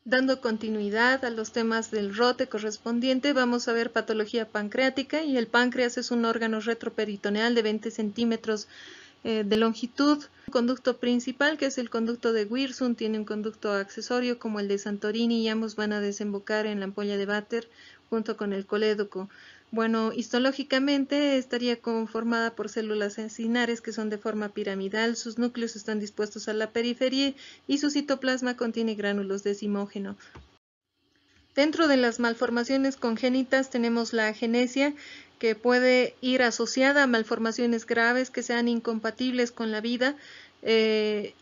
Dando continuidad a los temas del ROTE correspondiente, vamos a ver patología pancreática, y el páncreas es un órgano retroperitoneal de 20 centímetros de longitud. Un conducto principal, que es el conducto de Wirsung, tiene un conducto accesorio como el de Santorini, y ambos van a desembocar en la ampolla de Vater junto con el colédoco. Bueno, histológicamente estaría conformada por células acinares que son de forma piramidal, sus núcleos están dispuestos a la periferia y su citoplasma contiene gránulos de zimógeno. Dentro de las malformaciones congénitas tenemos la agenesia, que puede ir asociada a malformaciones graves que sean incompatibles con la vida.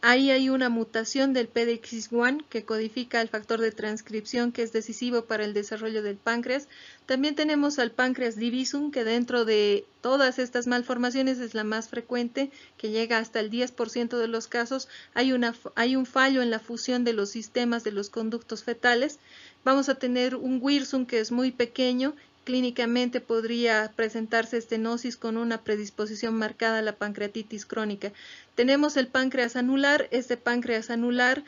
Ahí hay una mutación del PDX1 que codifica el factor de transcripción que es decisivo para el desarrollo del páncreas. También tenemos al páncreas divisum, que dentro de todas estas malformaciones es la más frecuente, que llega hasta el 10% de los casos. Hay un fallo en la fusión de los sistemas de los conductos fetales. Vamos a tener un Wirsung que es muy pequeño. Clínicamente podría presentarse estenosis con una predisposición marcada a la pancreatitis crónica. Tenemos el páncreas anular. Este páncreas anular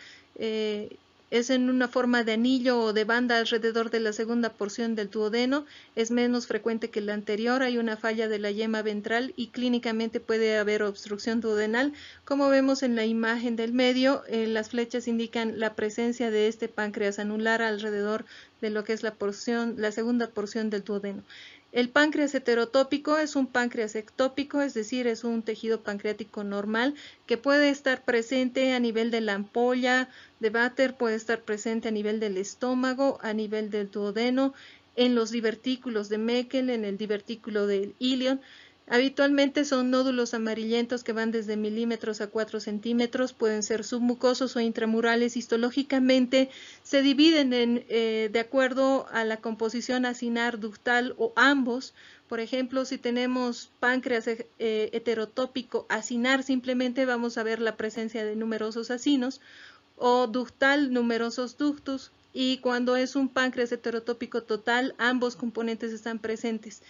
es en una forma de anillo o de banda alrededor de la segunda porción del duodeno. Es menos frecuente que el anterior. Hay una falla de la yema ventral y clínicamente puede haber obstrucción duodenal. Como vemos en la imagen del medio, las flechas indican la presencia de este páncreas anular alrededor de lo que es la segunda porción del duodeno. El páncreas heterotópico es un páncreas ectópico, es decir, es un tejido pancreático normal que puede estar presente a nivel de la ampolla de Vater, puede estar presente a nivel del estómago, a nivel del duodeno, en los divertículos de Meckel, en el divertículo del ilion. Habitualmente son nódulos amarillentos que van desde milímetros a 4 centímetros, pueden ser submucosos o intramurales. Histológicamente se dividen de acuerdo a la composición acinar, ductal o ambos. Por ejemplo, si tenemos páncreas heterotópico acinar, simplemente vamos a ver la presencia de numerosos acinos, o ductal, numerosos ductus. Y cuando es un páncreas heterotópico total, ambos componentes están presentes.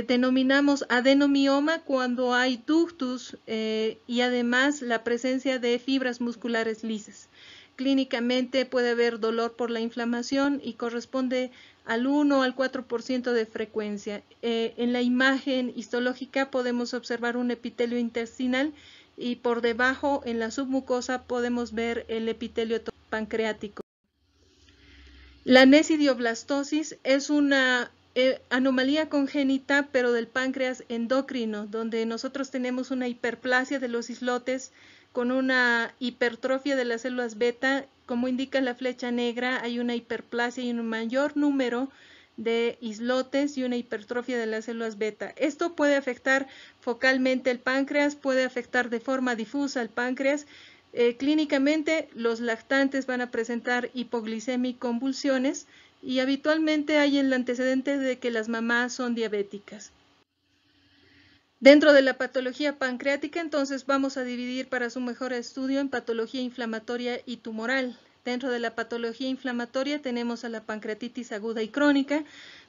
Denominamos adenomioma cuando hay ductus y además la presencia de fibras musculares lisas. Clínicamente puede haber dolor por la inflamación y corresponde al 1 al 4% de frecuencia. En la imagen histológica podemos observar un epitelio intestinal y por debajo en la submucosa podemos ver el epitelio pancreático. La nesidioblastosis es una anomalía congénita, pero del páncreas endocrino, donde nosotros tenemos una hiperplasia de los islotes con una hipertrofia de las células beta. Como indica la flecha negra, hay una hiperplasia y un mayor número de islotes y una hipertrofia de las células beta. Esto puede afectar focalmente el páncreas, puede afectar de forma difusa el páncreas. Clínicamente, los lactantes van a presentar hipoglicemia y convulsiones, y habitualmente hay el antecedente de que las mamás son diabéticas. Dentro de la patología pancreática, entonces vamos a dividir para su mejor estudio en patología inflamatoria y tumoral. Dentro de la patología inflamatoria tenemos a la pancreatitis aguda y crónica.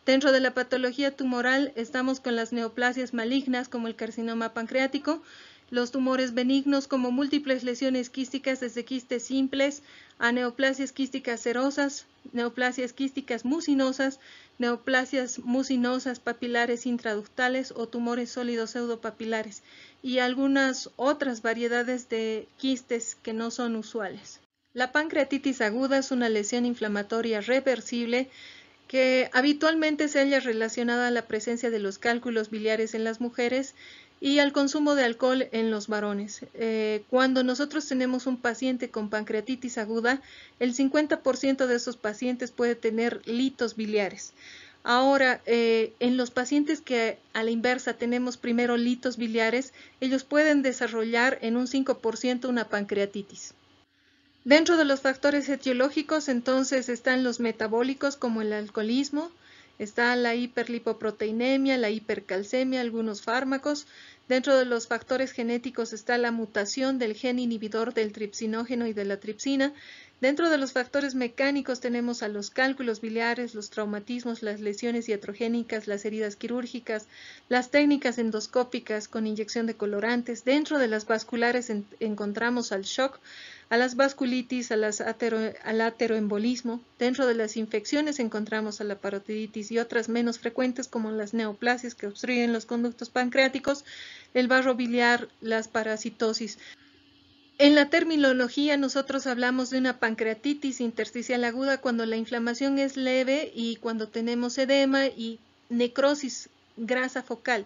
Dentro de la patología tumoral estamos con las neoplasias malignas como el carcinoma pancreático, los tumores benignos como múltiples lesiones quísticas desde quistes simples a neoplasias quísticas serosas, neoplasias quísticas mucinosas, neoplasias mucinosas papilares intraductales o tumores sólidos pseudopapilares, y algunas otras variedades de quistes que no son usuales. La pancreatitis aguda es una lesión inflamatoria reversible que habitualmente se halla relacionada a la presencia de los cálculos biliares en las mujeres y al consumo de alcohol en los varones. Cuando nosotros tenemos un paciente con pancreatitis aguda, el 50% de esos pacientes puede tener litos biliares. Ahora, en los pacientes que a la inversa tenemos primero litos biliares, ellos pueden desarrollar en un 5% una pancreatitis. Dentro de los factores etiológicos, entonces, están los metabólicos como el alcoholismo, está la hiperlipoproteinemia, la hipercalcemia, algunos fármacos. Dentro de los factores genéticos está la mutación del gen inhibidor del tripsinógeno y de la tripsina. Dentro de los factores mecánicos tenemos a los cálculos biliares, los traumatismos, las lesiones iatrogénicas, las heridas quirúrgicas, las técnicas endoscópicas con inyección de colorantes. Dentro de las vasculares encontramos al shock, a las vasculitis, al ateroembolismo. Dentro de las infecciones encontramos a la parotiditis y otras menos frecuentes como las neoplasias que obstruyen los conductos pancreáticos, el barro biliar, las parasitosis. En la terminología nosotros hablamos de una pancreatitis intersticial aguda cuando la inflamación es leve y cuando tenemos edema y necrosis grasa focal.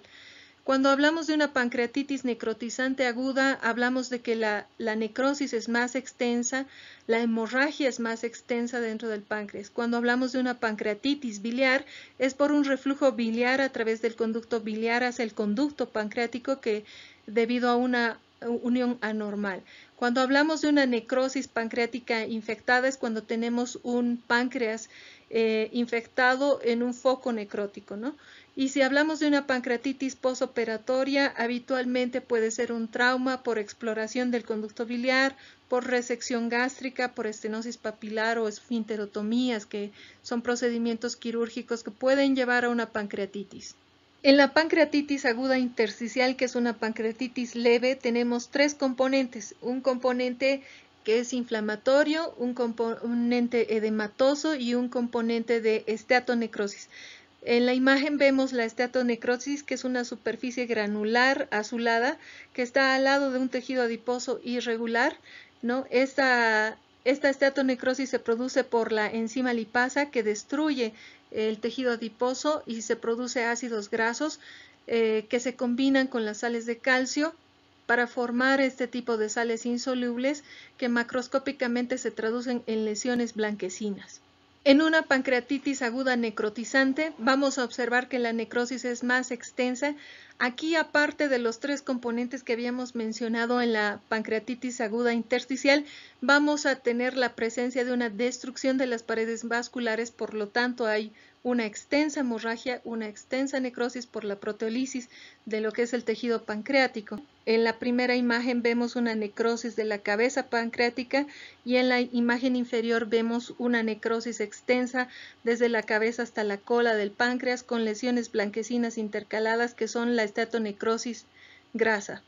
Cuando hablamos de una pancreatitis necrotizante aguda, hablamos de que la necrosis es más extensa, la hemorragia es más extensa dentro del páncreas. Cuando hablamos de una pancreatitis biliar, es por un reflujo biliar a través del conducto biliar hacia el conducto pancreático que debido a una unión anormal. Cuando hablamos de una necrosis pancreática infectada es cuando tenemos un páncreas infectado en un foco necrótico, ¿no? Y si hablamos de una pancreatitis posoperatoria, habitualmente puede ser un trauma por exploración del conducto biliar, por resección gástrica, por estenosis papilar o esfinterotomías, que son procedimientos quirúrgicos que pueden llevar a una pancreatitis. En la pancreatitis aguda intersticial, que es una pancreatitis leve, tenemos tres componentes. Un componente que es inflamatorio, un componente edematoso y un componente de esteatonecrosis. En la imagen vemos la esteatonecrosis, que es una superficie granular azulada que está al lado de un tejido adiposo irregular, ¿no? Esta esteatonecrosis se produce por la enzima lipasa que destruye el tejido adiposo y se produce ácidos grasos que se combinan con las sales de calcio para formar este tipo de sales insolubles que macroscópicamente se traducen en lesiones blanquecinas. En una pancreatitis aguda necrotizante vamos a observar que la necrosis es más extensa. Aquí, aparte de los tres componentes que habíamos mencionado en la pancreatitis aguda intersticial, vamos a tener la presencia de una destrucción de las paredes vasculares, por lo tanto hay una extensa hemorragia, una extensa necrosis por la proteólisis de lo que es el tejido pancreático. En la primera imagen vemos una necrosis de la cabeza pancreática y en la imagen inferior vemos una necrosis extensa desde la cabeza hasta la cola del páncreas con lesiones blanquecinas intercaladas que son la esteatonecrosis grasa.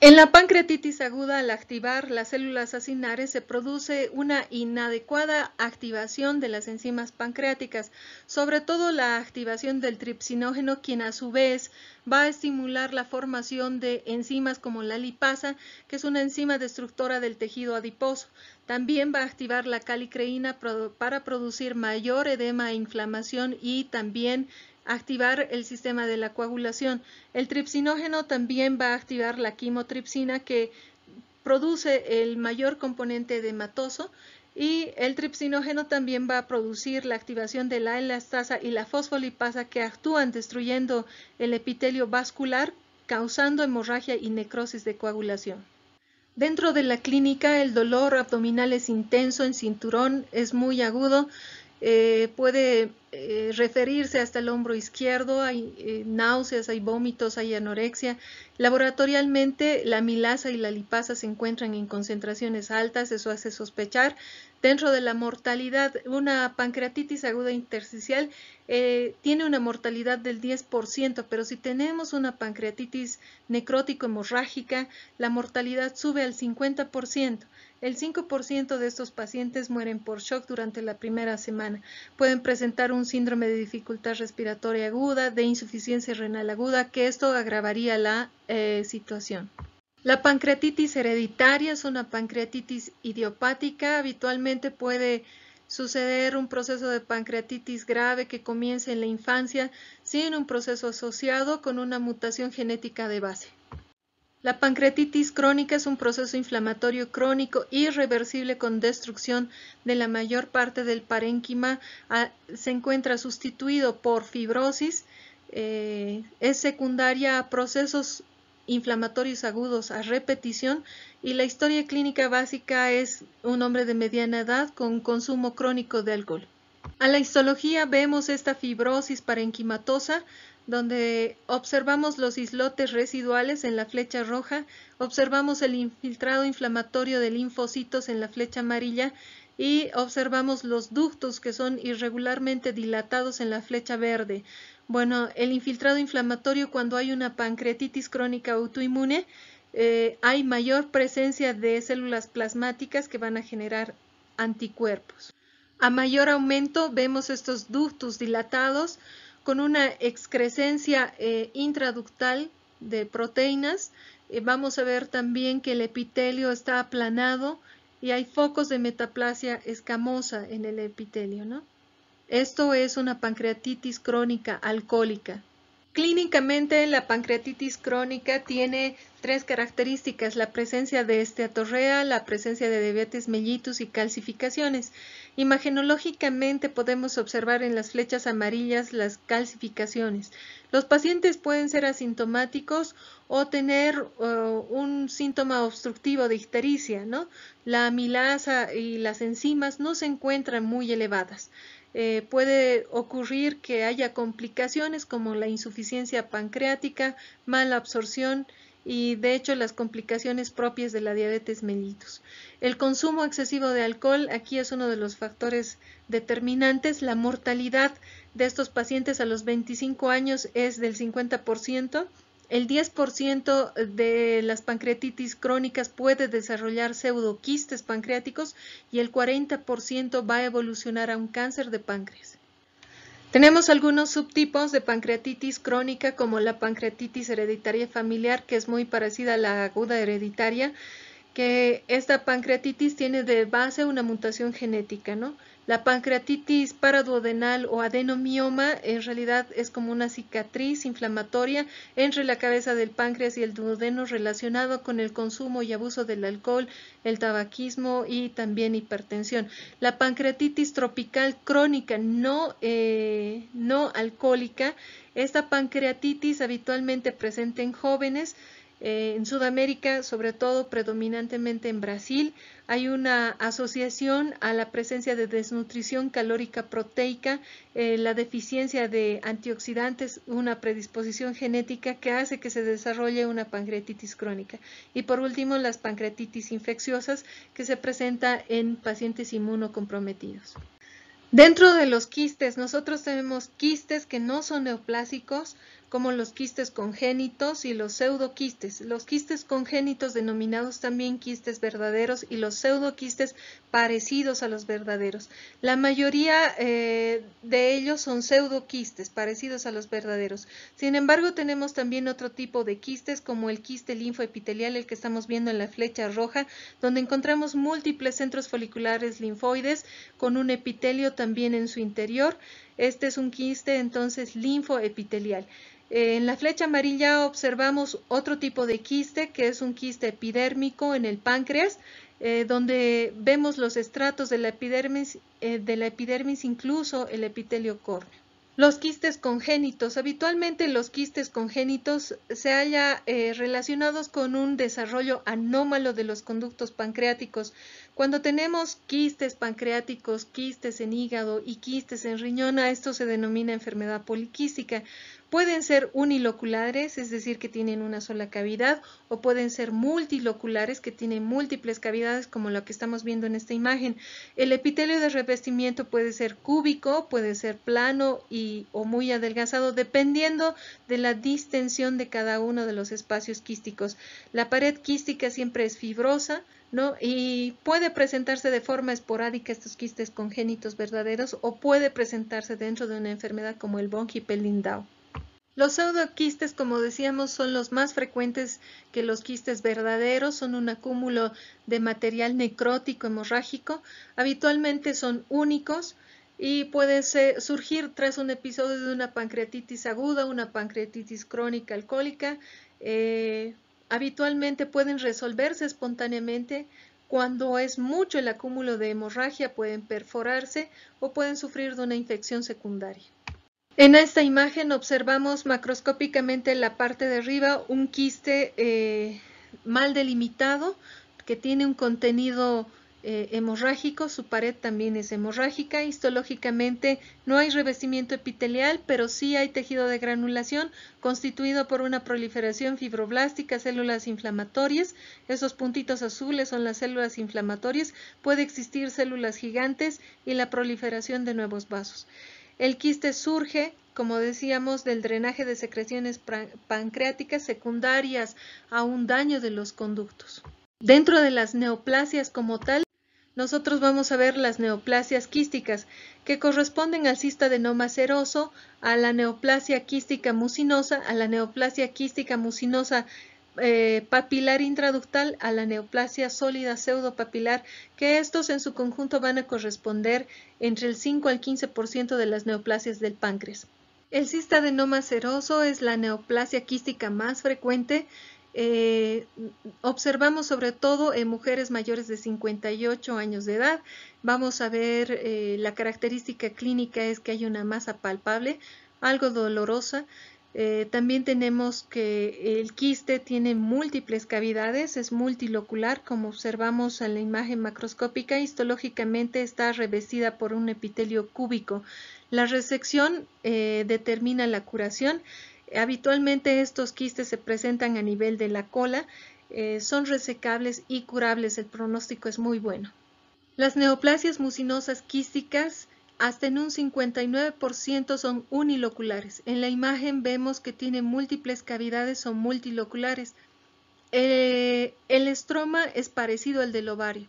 En la pancreatitis aguda, al activar las células acinares, se produce una inadecuada activación de las enzimas pancreáticas, sobre todo la activación del tripsinógeno, quien a su vez va a estimular la formación de enzimas como la lipasa, que es una enzima destructora del tejido adiposo. También va a activar la calicreína para producir mayor edema e inflamación y también activar el sistema de la coagulación. El tripsinógeno también va a activar la quimotripsina que produce el mayor componente edematoso y el tripsinógeno también va a producir la activación de la elastasa y la fosfolipasa que actúan destruyendo el epitelio vascular, causando hemorragia y necrosis de coagulación. Dentro de la clínica, el dolor abdominal es intenso en cinturón, es muy agudo. Puede referirse hasta el hombro izquierdo, hay náuseas, hay vómitos, hay anorexia. Laboratorialmente la amilasa y la lipasa se encuentran en concentraciones altas, eso hace sospechar. Dentro de la mortalidad, una pancreatitis aguda intersticial tiene una mortalidad del 10%, pero si tenemos una pancreatitis necrótico hemorrágica, la mortalidad sube al 50%. El 5% de estos pacientes mueren por shock durante la primera semana. Pueden presentar un síndrome de dificultad respiratoria aguda, de insuficiencia renal aguda, que esto agravaría la situación. La pancreatitis hereditaria es una pancreatitis idiopática. Habitualmente puede suceder un proceso de pancreatitis grave que comienza en la infancia sin un proceso asociado con una mutación genética de base. La pancreatitis crónica es un proceso inflamatorio crónico irreversible con destrucción de la mayor parte del parénquima. Se encuentra sustituido por fibrosis. Es secundaria a procesos inflamatorios agudos a repetición y la historia clínica básica es un hombre de mediana edad con consumo crónico de alcohol. A la histología vemos esta fibrosis parenquimatosa donde observamos los islotes residuales en la flecha roja, observamos el infiltrado inflamatorio de linfocitos en la flecha amarilla y observamos los ductos que son irregularmente dilatados en la flecha verde. Bueno, el infiltrado inflamatorio cuando hay una pancreatitis crónica autoinmune hay mayor presencia de células plasmáticas que van a generar anticuerpos. A mayor aumento vemos estos ductos dilatados con una excrescencia intraductal de proteínas. Vamos a ver también que el epitelio está aplanado y hay focos de metaplasia escamosa en el epitelio, ¿no? Esto es una pancreatitis crónica alcohólica. Clínicamente, la pancreatitis crónica tiene tres características: la presencia de esteatorrea, la presencia de diabetes mellitus y calcificaciones. Imagenológicamente podemos observar en las flechas amarillas las calcificaciones. Los pacientes pueden ser asintomáticos o tener un síntoma obstructivo de ictericia, ¿no? La amilasa y las enzimas no se encuentran muy elevadas. Puede ocurrir que haya complicaciones como la insuficiencia pancreática, mala absorción y de hecho las complicaciones propias de la diabetes mellitus. El consumo excesivo de alcohol aquí es uno de los factores determinantes. La mortalidad de estos pacientes a los 25 años es del 50%. El 10% de las pancreatitis crónicas puede desarrollar pseudoquistes pancreáticos y el 40% va a evolucionar a un cáncer de páncreas. Tenemos algunos subtipos de pancreatitis crónica, como la pancreatitis hereditaria familiar, que es muy parecida a la aguda hereditaria, que esta pancreatitis tiene de base una mutación genética, ¿no? La pancreatitis paraduodenal o adenomioma en realidad es como una cicatriz inflamatoria entre la cabeza del páncreas y el duodeno relacionado con el consumo y abuso del alcohol, el tabaquismo y también hipertensión. La pancreatitis tropical crónica no alcohólica, esta pancreatitis habitualmente presente en jóvenes. En Sudamérica, sobre todo predominantemente en Brasil, hay una asociación a la presencia de desnutrición calórica proteica, la deficiencia de antioxidantes, una predisposición genética que hace que se desarrolle una pancreatitis crónica. Y por último, las pancreatitis infecciosas, que se presenta en pacientes inmunocomprometidos. Dentro de los quistes, nosotros tenemos quistes que no son neoplásicos, como los quistes congénitos y los pseudoquistes. Los quistes congénitos, denominados también quistes verdaderos, y los pseudoquistes parecidos a los verdaderos. La mayoría de ellos son pseudoquistes, parecidos a los verdaderos. Sin embargo, tenemos también otro tipo de quistes, como el quiste linfoepitelial, el que estamos viendo en la flecha roja, donde encontramos múltiples centros foliculares linfoides con un epitelio también en su interior. Este es un quiste entonces linfoepitelial. En la flecha amarilla observamos otro tipo de quiste, que es un quiste epidérmico en el páncreas, donde vemos los estratos de la epidermis, incluso el epitelio córneo. Los quistes congénitos. Habitualmente los quistes congénitos se hallan relacionados con un desarrollo anómalo de los conductos pancreáticos. Cuando tenemos quistes pancreáticos, quistes en hígado y quistes en riñón, a esto se denomina enfermedad poliquística. Pueden ser uniloculares, es decir, que tienen una sola cavidad, o pueden ser multiloculares, que tienen múltiples cavidades, como lo que estamos viendo en esta imagen. El epitelio de revestimiento puede ser cúbico, puede ser plano o muy adelgazado, dependiendo de la distensión de cada uno de los espacios quísticos. La pared quística siempre es fibrosa, ¿no? Y puede presentarse de forma esporádica estos quistes congénitos verdaderos, o puede presentarse dentro de una enfermedad como el von Hippel-Lindau. Los pseudoquistes, como decíamos, son los más frecuentes que los quistes verdaderos, son un acúmulo de material necrótico hemorrágico, habitualmente son únicos y pueden surgir tras un episodio de una pancreatitis aguda, una pancreatitis crónica alcohólica. Habitualmente pueden resolverse espontáneamente. Cuando es mucho el acúmulo de hemorragia, pueden perforarse o pueden sufrir de una infección secundaria. En esta imagen observamos macroscópicamente en la parte de arriba un quiste mal delimitado que tiene un contenido hemorrágico, su pared también es hemorrágica. Histológicamente no hay revestimiento epitelial, pero sí hay tejido de granulación constituido por una proliferación fibroblástica, células inflamatorias. Esos puntitos azules son las células inflamatorias. Puede existir células gigantes y la proliferación de nuevos vasos. El quiste surge, como decíamos, del drenaje de secreciones pancreáticas secundarias a un daño de los conductos. Dentro de las neoplasias como tal, nosotros vamos a ver las neoplasias quísticas, que corresponden al cistadenoma seroso, a la neoplasia quística mucinosa, a la neoplasia quística mucinosa papilar intraductal, a la neoplasia sólida pseudopapilar, que estos en su conjunto van a corresponder entre el 5 al 15% de las neoplasias del páncreas. El cistadenoma seroso es la neoplasia quística más frecuente. Observamos sobre todo en mujeres mayores de 58 años de edad. Vamos a ver la característica clínica es que hay una masa palpable, algo dolorosa. También tenemos que el quiste tiene múltiples cavidades, es multilocular, como observamos en la imagen macroscópica. Histológicamente está revestida por un epitelio cúbico. La resección determina la curación. Habitualmente estos quistes se presentan a nivel de la cola, son resecables y curables, el pronóstico es muy bueno. Las neoplasias mucinosas quísticas hasta en un 59% son uniloculares. En la imagen vemos que tienen múltiples cavidades, son multiloculares. El estroma es parecido al del ovario.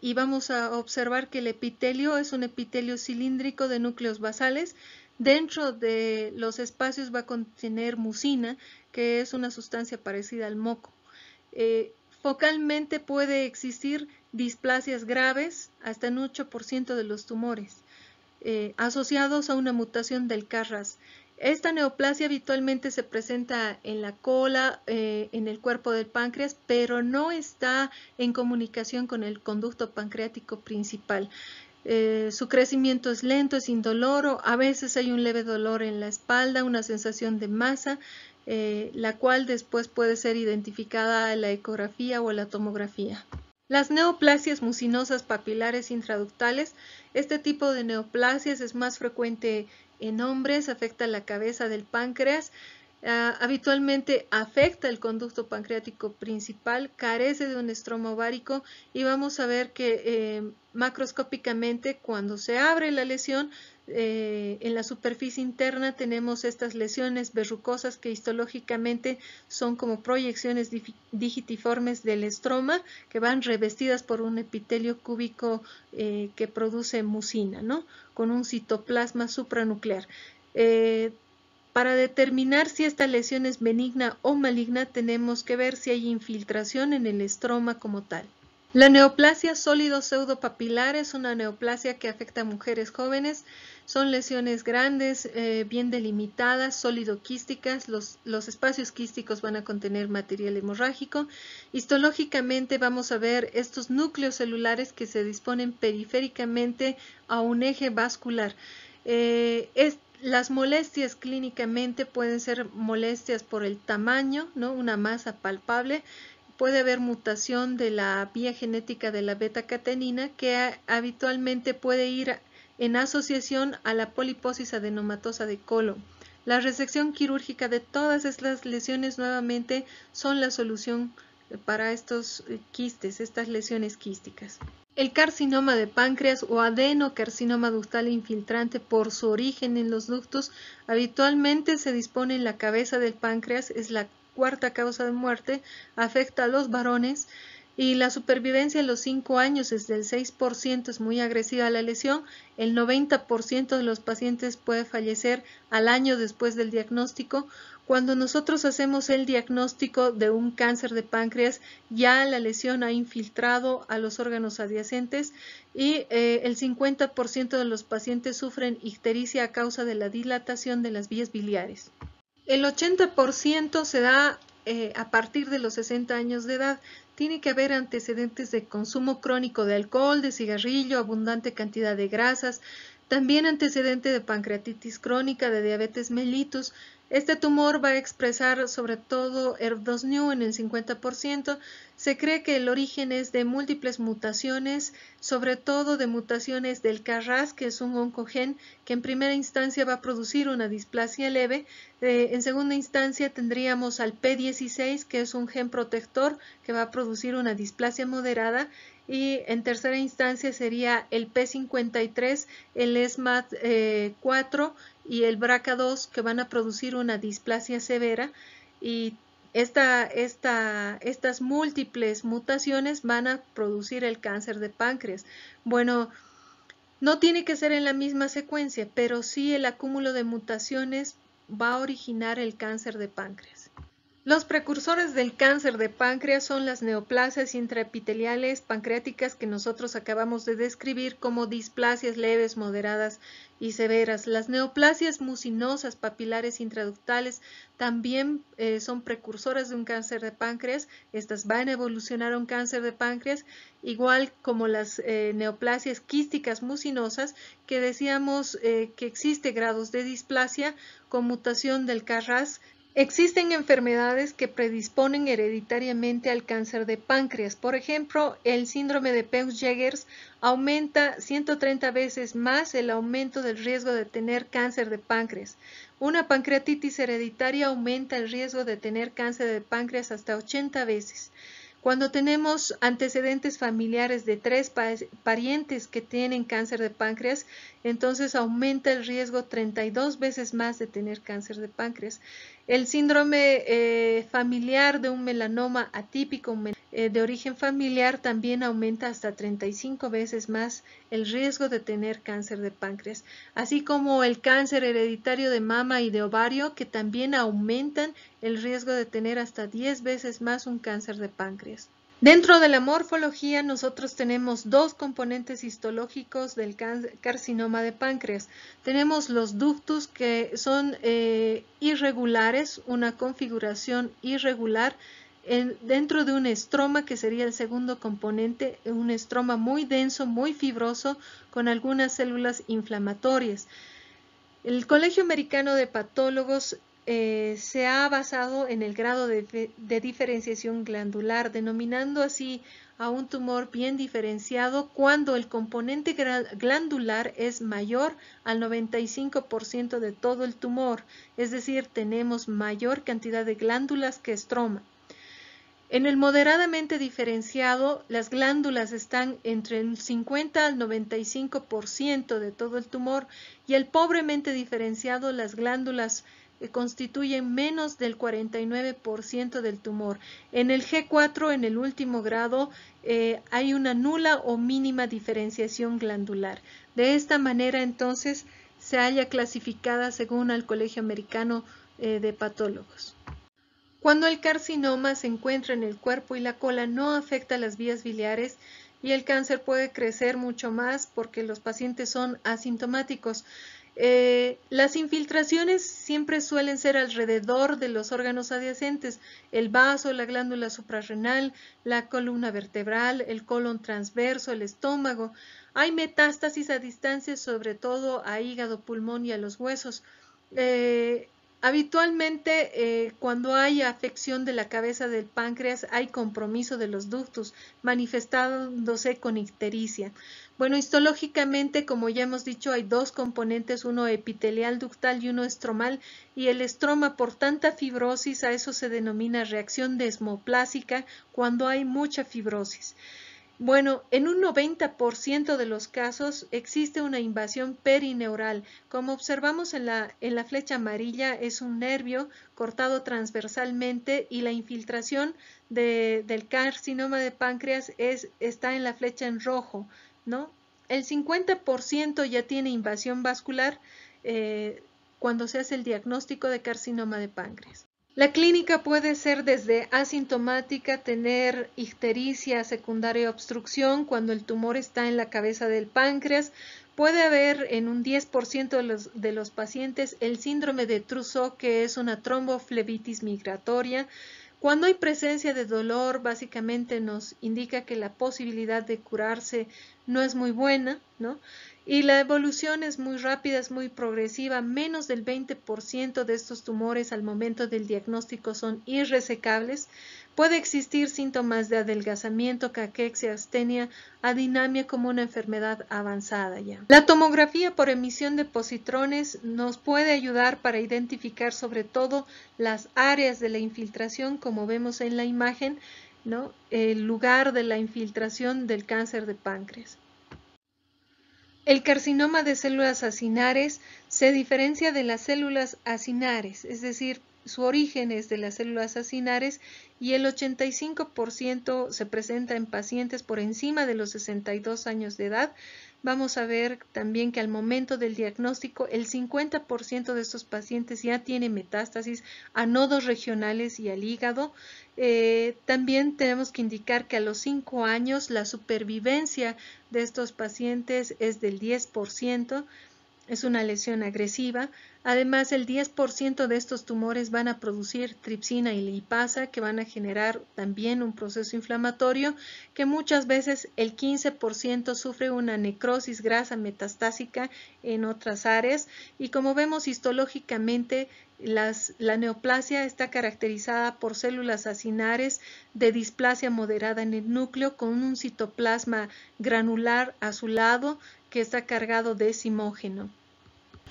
Y vamos a observar que el epitelio es un epitelio cilíndrico de núcleos basales. Dentro de los espacios va a contener mucina, que es una sustancia parecida al moco. Focalmente puede existir displasias graves hasta en 8% de los tumores, asociados a una mutación del KRAS. Esta neoplasia habitualmente se presenta en la cola, en el cuerpo del páncreas, pero no está en comunicación con el conducto pancreático principal. Su crecimiento es lento, es indoloro, a veces hay un leve dolor en la espalda, una sensación de masa, la cual después puede ser identificada en la ecografía o en la tomografía. Las neoplasias mucinosas papilares intraductales, este tipo de neoplasias es más frecuente en hombres, afecta la cabeza del páncreas, habitualmente afecta el conducto pancreático principal, carece de un estroma ovárico y vamos a ver que macroscópicamente cuando se abre la lesión en la superficie interna tenemos estas lesiones verrucosas que histológicamente son como proyecciones digitiformes del estroma que van revestidas por un epitelio cúbico que produce mucina, ¿no? Con un citoplasma supranuclear. Para determinar si esta lesión es benigna o maligna, tenemos que ver si hay infiltración en el estroma como tal. La neoplasia sólido pseudopapilar es una neoplasia que afecta a mujeres jóvenes. Son lesiones grandes, bien delimitadas, sólido-quísticas. Los espacios quísticos van a contener material hemorrágico. Histológicamente vamos a ver estos núcleos celulares que se disponen periféricamente a un eje vascular. Las molestias clínicamente pueden ser molestias por el tamaño, ¿no? Una masa palpable. Puede haber mutación de la vía genética de la beta-catenina que habitualmente puede ir en asociación a la poliposis adenomatosa de colon. La resección quirúrgica de todas estas lesiones nuevamente son la solución para estos quistes, estas lesiones quísticas. El carcinoma de páncreas o adenocarcinoma ductal infiltrante por su origen en los ductos habitualmente se dispone en la cabeza del páncreas, es la cuarta causa de muerte, afecta a los varones y la supervivencia a los 5 años es del 6%, es muy agresiva la lesión. El 90% de los pacientes puede fallecer al año después del diagnóstico. Cuando nosotros hacemos el diagnóstico de un cáncer de páncreas, ya la lesión ha infiltrado a los órganos adyacentes y el 50% de los pacientes sufren ictericia a causa de la dilatación de las vías biliares. El 80% se da a partir de los 60 años de edad. Tiene que haber antecedentes de consumo crónico de alcohol, de cigarrillo, abundante cantidad de grasas, también antecedente de pancreatitis crónica, de diabetes mellitus. Este tumor va a expresar sobre todo HER2/neu en el 50%. Se cree que el origen es de múltiples mutaciones, sobre todo de mutaciones del KRAS, que es un oncogen que en primera instancia va a producir una displasia leve. En segunda instancia tendríamos al P16, que es un gen protector que va a producir una displasia moderada. y en tercera instancia sería el P53, el SMAD4 y el BRCA2, que van a producir una displasia severa, y estas múltiples mutaciones van a producir el cáncer de páncreas. Bueno, no tiene que ser en la misma secuencia, pero sí el acúmulo de mutaciones va a originar el cáncer de páncreas. Los precursores del cáncer de páncreas son las neoplasias intraepiteliales pancreáticas que nosotros acabamos de describir como displasias leves, moderadas y severas. Las neoplasias mucinosas papilares intraductales también son precursoras de un cáncer de páncreas. Estas van a evolucionar a un cáncer de páncreas, igual como las neoplasias quísticas mucinosas, que decíamos que existe grados de displasia con mutación del KRAS. Existen enfermedades que predisponen hereditariamente al cáncer de páncreas. Por ejemplo, el síndrome de Peutz-Jeghers aumenta 130 veces más el aumento del riesgo de tener cáncer de páncreas. Una pancreatitis hereditaria aumenta el riesgo de tener cáncer de páncreas hasta 80 veces. Cuando tenemos antecedentes familiares de 3 parientes que tienen cáncer de páncreas, entonces aumenta el riesgo 32 veces más de tener cáncer de páncreas. El síndrome familiar de un melanoma atípico de origen familiar también aumenta hasta 35 veces más el riesgo de tener cáncer de páncreas, así como el cáncer hereditario de mama y de ovario, que también aumentan el riesgo de tener hasta 10 veces más un cáncer de páncreas. Dentro de la morfología nosotros tenemos dos componentes histológicos del carcinoma de páncreas. Tenemos los ductus, que son irregulares, una configuración irregular dentro de un estroma, que sería el segundo componente, un estroma muy denso, muy fibroso, con algunas células inflamatorias. El Colegio Americano de Patólogos se ha basado en el grado de diferenciación glandular, denominando así a un tumor bien diferenciado cuando el componente glandular es mayor al 95% de todo el tumor, es decir, tenemos mayor cantidad de glándulas que estroma. En el moderadamente diferenciado, las glándulas están entre el 50 al 95% de todo el tumor, y el pobremente diferenciado, las glándulas constituyen menos del 49% del tumor. En el G4, en el último grado, hay una nula o mínima diferenciación glandular. De esta manera, entonces, se halla clasificada según el Colegio Americano de Patólogos. Cuando el carcinoma se encuentra en el cuerpo y la cola, no afecta las vías biliares y el cáncer puede crecer mucho más porque los pacientes son asintomáticos. Las infiltraciones siempre suelen ser alrededor de los órganos adyacentes: el vaso, la glándula suprarrenal, la columna vertebral, el colon transverso, el estómago. Hay metástasis a distancia, sobre todo a hígado, pulmón y a los huesos. Habitualmente, cuando hay afección de la cabeza del páncreas, hay compromiso de los ductus, manifestándose con ictericia. Bueno, histológicamente, como ya hemos dicho, hay dos componentes, uno epitelial ductal y uno estromal, y el estroma, por tanta fibrosis, a eso se denomina reacción desmoplásica cuando hay mucha fibrosis. Bueno, en un 90% de los casos existe una invasión perineural. Como observamos en la flecha amarilla, es un nervio cortado transversalmente, y la infiltración del carcinoma de páncreas está en la flecha en rojo, ¿no? El 50% ya tiene invasión vascular cuando se hace el diagnóstico de carcinoma de páncreas. La clínica puede ser desde asintomática, tener ictericia secundaria obstrucción cuando el tumor está en la cabeza del páncreas. Puede haber en un 10% de los pacientes el síndrome de Trousseau, que es una tromboflebitis migratoria. Cuando hay presencia de dolor, básicamente nos indica que la posibilidad de curarse no es muy buena, ¿no? Y la evolución es muy rápida, es muy progresiva. Menos del 20% de estos tumores al momento del diagnóstico son irresecables. Puede existir síntomas de adelgazamiento, caquexia, astenia, adinamia como una enfermedad avanzada ya. La tomografía por emisión de positrones nos puede ayudar para identificar sobre todo las áreas de la infiltración, como vemos en la imagen. ¿no? El lugar de la infiltración del cáncer de páncreas. El carcinoma de células acinares se diferencia de las células acinares, es decir, su origen es de las células acinares y el 85% se presenta en pacientes por encima de los 62 años de edad. Vamos a ver también que al momento del diagnóstico el 50% de estos pacientes ya tiene metástasis a nodos regionales y al hígado. También tenemos que indicar que a los 5 años la supervivencia de estos pacientes es del 10%. Es una lesión agresiva. Además, el 10% de estos tumores van a producir tripsina y lipasa, que van a generar también un proceso inflamatorio, que muchas veces el 15% sufre una necrosis grasa metastásica en otras áreas. Y como vemos histológicamente, la neoplasia está caracterizada por células acinares de displasia moderada en el núcleo con un citoplasma granular azulado que está cargado de simógeno.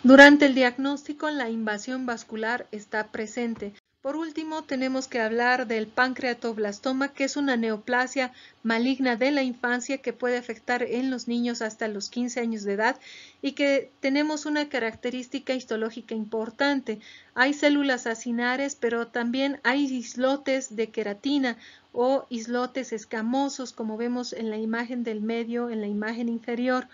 Durante el diagnóstico, la invasión vascular está presente. Por último, tenemos que hablar del pancreatoblastoma, que es una neoplasia maligna de la infancia que puede afectar en los niños hasta los 15 años de edad y que tenemos una característica histológica importante. Hay células acinares, pero también hay islotes de queratina o islotes escamosos, como vemos en la imagen del medio, en la imagen inferior.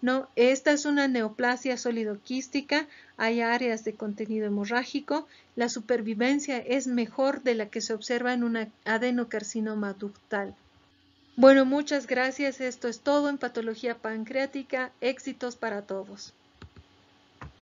No, esta es una neoplasia sólido-quística, hay áreas de contenido hemorrágico, la supervivencia es mejor de la que se observa en un adenocarcinoma ductal. Bueno, muchas gracias, esto es todo en patología pancreática, éxitos para todos.